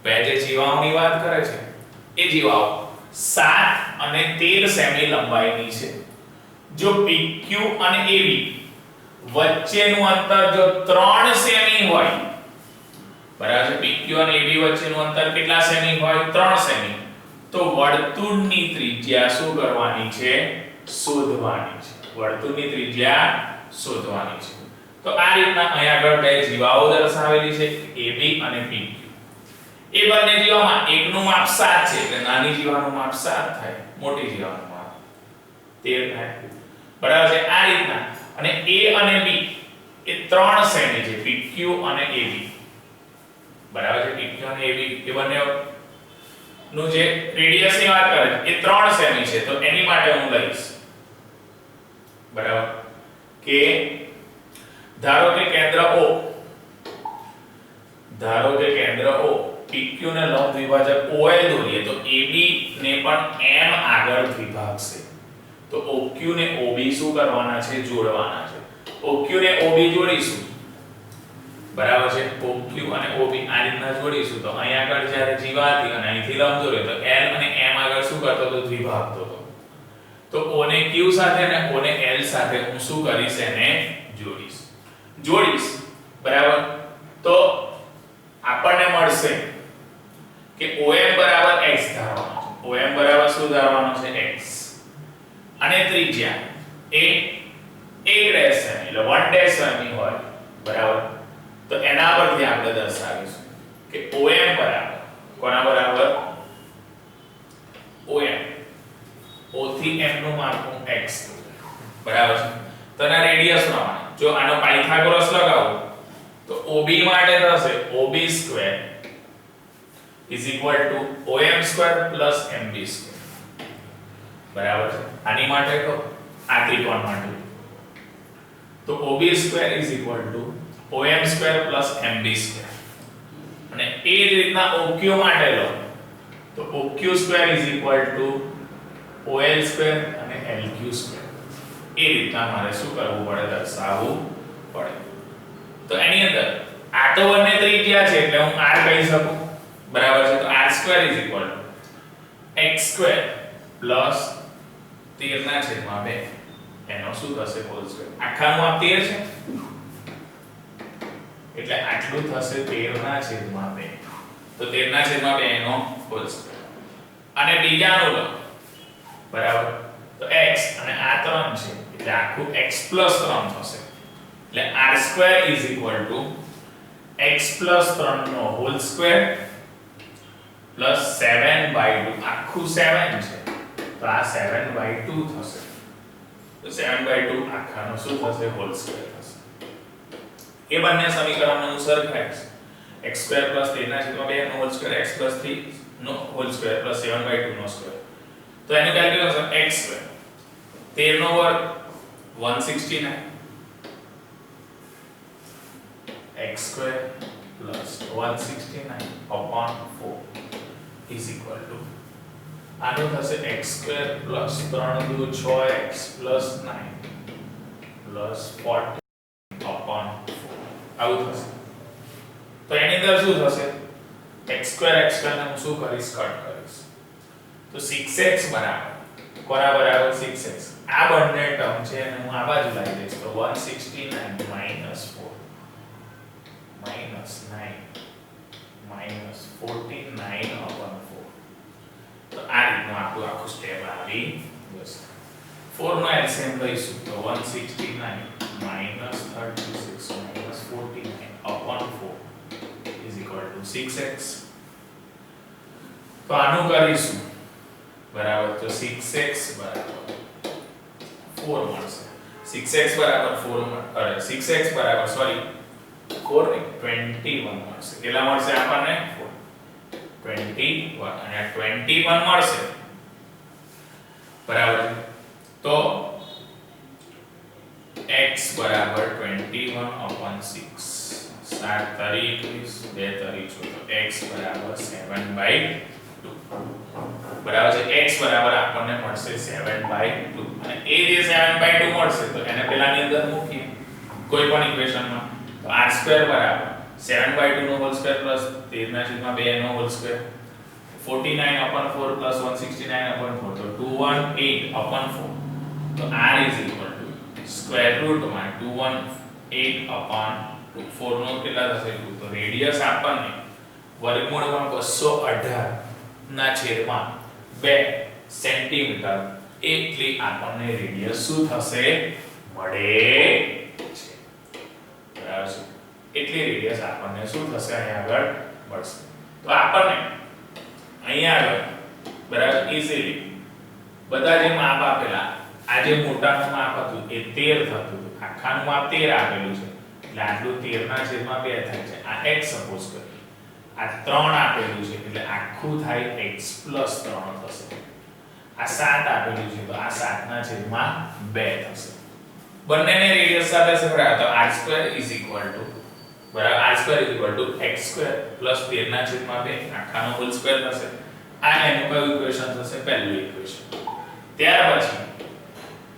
બે જે જીવાઓની વાત કરે છે એ જીવાઓ 7 અને 13 સેમી લંબાઈની છે જો PQ અને AB વચ્ચેનું અંતર જો 3 સેમી હોય બરાબર PQ અને AB વચ્ચેનું અંતર કેટલા સેમી હોય 3 સેમી તો વર્તુળની ત્રિજ્યા શું કરવાની છે શોધવાની છે વર્તુળની ત્રિજ્યા શોધવાની છે તો આ રીતના અહીં આગળ બે જીવાઓ દર્શાવેલી છે AB અને PQ એ બંને જીવાઓમાં એકનું માપ 7 છે એટલે નાની જીવાનું માપ 7 થાય મોટી જીવાનું માપ 13 થાય બરાબર છે આ રીતના અને A અને B એ 3 સેમી છે PQ અને AB બરાબર છે PQ અને AB એ બંને નું જે રેડિયસ ની વાત કરે છે એ 3 સેમી છે તો એની માટે હું લઈશ બરાબર કે ધારો કે કેન્દ્ર O PQ ને લંબ દ્વિભાજક OL દોરીએ તો AB ને પણ M આગળ દ્વિભાગશે તો OQ ને OB શું કરવાના છે જોડવાના છે OQ ને OB જોડીશું બરાબર છે OQ અને OB આ રીતના જોડીશું તો અહીં આગળ જ્યારે જીવા હતી અને અહીંથી લંબ દોર્યો તો L અને M આગળ શું કરતો તો દ્વિભાગતો હતો તો O ને Q સાથે અને O ને L સાથે હું શું કરીશ એને જોડીશ બરાબર તો આપણને મળશે કે OM બરાબર x ધારવાનો છે OM બરાબર શું ધારવાનો છે x અને ત્રિજ્યા એ 1 સેમી એટલે 1 સેમી હોય બરાબર તો એના પરથી આપણે દર્શાવીશું કે OM બરાબર કોના બરાબર OM O થી M નું માપ x બરાબર છે તો એના રેડિયસ પ્રમાણે જો આનો પાયથાગોરસ લગાવો તો OB માટે થશે OB square OM square MB square બરાબર છે આની માટે તો આ ત્રિકોણ માટે તો OB square OM square MB square અને એ જ રીતના OQ માટે લો તો OQ સ્ક્વેર OL સ્ક્વેર અને LQ સ્ક્વેર એ રીતના મારે શું કરવું પડે દર્શાવવું પડે તો એની અંદર આ તો બંને ત્રિજ્યા છે એટલે હું r કહી શકું બરાબર છે તો r સ્ક્વેર x સ્ક્વેર 13/2 એનો શું થશે હોલ સ્ક્વેર આખાનું માપ 13 છે એટલે આટલું થશે 13/2 તો 13/2 એનો હોલ સ્ક્વેર અને બીજાનું લો બરાબર તો x અને આ 3 છે એટલે આખું x + 3 થશે એટલે r સ્ક્વેર x + 3 નો હોલ સ્ક્વેર પ્લસ 7/2 આખું 7 છે તો આ 7/2 થશે તો 7/2 આખાનો શું થશે હોલ સ્ક્વેર થશે એ બંને સમીકરણ અનુસાર x સ્ક્વેર પ્લસ 13/2 નો હોલ સ્ક્વેર x પ્લસ 3 નો હોલ સ્ક્વેર પ્લસ 7/2 નો સ્ક્વેર તો એનું કેલ્ક્યુલેશન x સ્ક્વેર 13 નો વર્ગ 169 x square plus 169 upon 4 is equal to આનો થશે x સ્ક્વેર પ્લસ 3 દુ 6x પ્લસ 9 પ્લસ 40 upon 4 આવું થશે તો એની અંદર શું થશે x2 ને હું શું કરીશ કટ કરીશ તો 6x બરાબર કોના બરાબર 6x આ બંને ટર્મ છે અને હું આ બાજુ લાવી દઈશ તો 169 - 4 -9 -49/4 તો આ રીતનું આપણું આખું સ્ટેપ આવી જશે 4 નો એલસીએમ લઈશું તો 169 - 36 - 49/4 = 6x તો આનું કરીશું બરાબર તો 6x બરાબર 4 મળશે 6x બરાબર 4 ને 21 મળશે કેટલા મળશે આપણને 21 અને આ 21 મળશે બરાબર તો x બરાબર 21/6 7 તારી 21 2 તારી 14 તો x બરાબર 7/2 બરાબર છે x બરાબર આપણને મળશે 7/2 અને એ જે 7/2 મળશે તો એને પેલાની અંદર મૂકીએ કોઈ પણ ઇક્વેશનમાં તો r2 બરાબર 7/2 નો હોલ સ્ક્વેર પ્લસ 13/2 નો હોલ સ્ક્વેર 49/4 પ્લસ 169/4 તો 218/4 તો r is equal to square રૂટમાં 218/4 નો કેટલા થશે 2 તો રેડિયસ આપણને વર્ગમૂળમાં 218 ના છેદમાં 2 સેન્ટીમીટર એટલી આપણને રેડિયસ શું થશે મળે છે બરાબર છે એટલી રેડિયસ આપણને શું થશે અહીંયા આગળ મળશે તો આપણને અહીંયા આગળ બરાબર ઈઝીલી બધા જે માપ આપેલા આ જે મોટાનું માપ હતું એ 13 થતું હતું આખાનું માપ 13 આપેલું છે એટલે આટલું 13 ના છેદમાં 2 થાય છે આ x સપોઝ કરીએ આ 3 આપેલું છે એટલે આખું થાય x + 3 થશે આ 7 આપેલું છે તો આ 7 ના છેદમાં 2 થશે બંનેને રેડિયસ સાથે સરખાવો તો r2 બરાબર r2 x2 + 13 ના છેદમાં 2 આખાનો હોલ સ્ક્વેર થશે આ એનું કયું ઇક્વેશન થશે પહેલું ઇક્વેશન ત્યાર પછી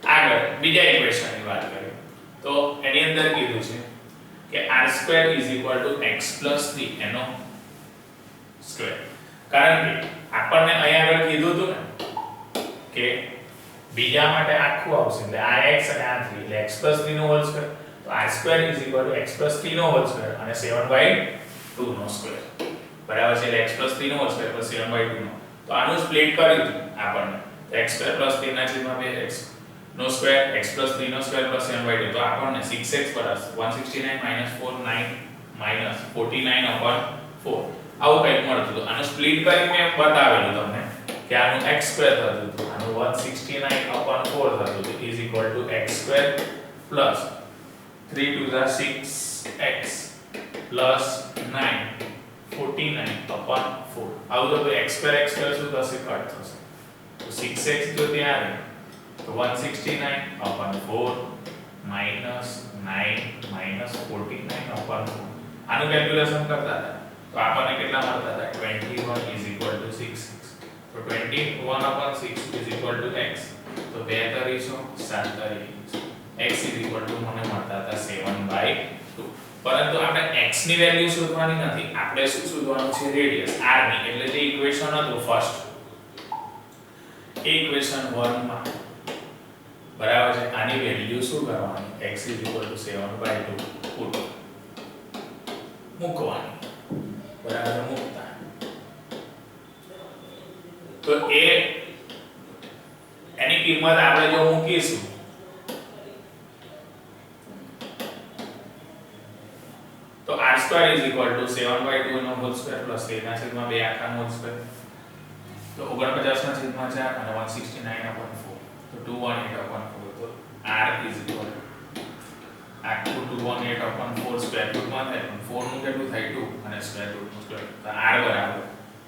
આગળ બીજા ઇક્વેશનની વાત કરીએ તો એની અંદર કીધું છે કે r2 = x + 3 એનો સ્ક્વેર કારણ કે આપણને અહીંયા આગળ કીધું હતું ને કે બીજા માટે આખું આવશે એટલે આ x અને આ 3 એટલે x + 3 નો હોલ સ્ક્વેર તો r2 = x + 3 નો હોલ સ્ક્વેર અને 7/2 નો સ્ક્વેર બરાબર છે એટલે x + 3 નો હોલ સ્ક્વેર + 7/2 નો તો આનું સ્પ્લિટ કર્યું આપણને x + 13 ના છેદમાં 2 x નો સ્ક્વેર x + 3 નો સ્ક્વેર + 7/2 તો આપણને 6x બરાબર 169 - 4 9 - 49/4 આવું કંઈક મળતું હતું આનું સ્પ્લિટ કરીને મેં બતાવેલું તમને કે આનું x2 થતું હતું આનું 169/4 થતું હતું = x2 + 3 * 2 = 6x + 9 49/4 આવું તો x2 શું થશે કટ થશે તો 6x જો ત્યાં આવે તો 169/4 - 9 - 49/4 આનું કેલ્ક્યુલેશન કરતા હતા તો આપણને કેટલા મળતા હતા 21 = 6 તો 21/6 = x તો 2 તરીશો 7 તરીશો x મને મળતા હતા 7/2 પરંતુ આપણે x ની વેલ્યુ શોધવાની નથી આપણે શું શોધવાનું છે રેડિયસ r ની એટલે જે ઇક્વેશન હતું ફર્સ્ટ ઇક્વેશન 1 માં બરાબર છે આની વેલ્યુ શું કરવાની x = 7/2 પુટ મૂકવાની બરાબર મૂકતા તો એની કિંમત આપણે જો મૂકીશું તો r2 = 7/2 નો હોલ સ્ક્વેર + 13 ના છેદમાં 2 આખાનો હોલ સ્ક્વેર તો 49 ના છેદમાં 4 અને 169/4 તો 218/4 તો r આખું 218/4 સ્ક્વેર રૂટમાં થાય પણ 4 નું કેટલું થાય 2 અને સ્ક્વેર રૂટનું સ્ક્વેર તો r બરાબર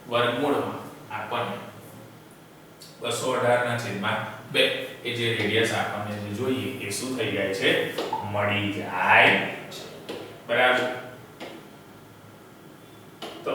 વર્ગમૂળમાં આપણને 218 ના છેદમાં 2 એ જે રેડિયસ આપણને જે જોઈએ એ શું થઈ જાય છે મળી જાય છે બરાબર તો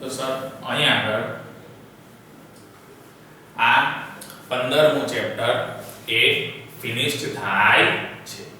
તો સર અહીંયા આગળ આ 15મું ચેપ્ટર એ ફિનિશ્ડ થાય છે.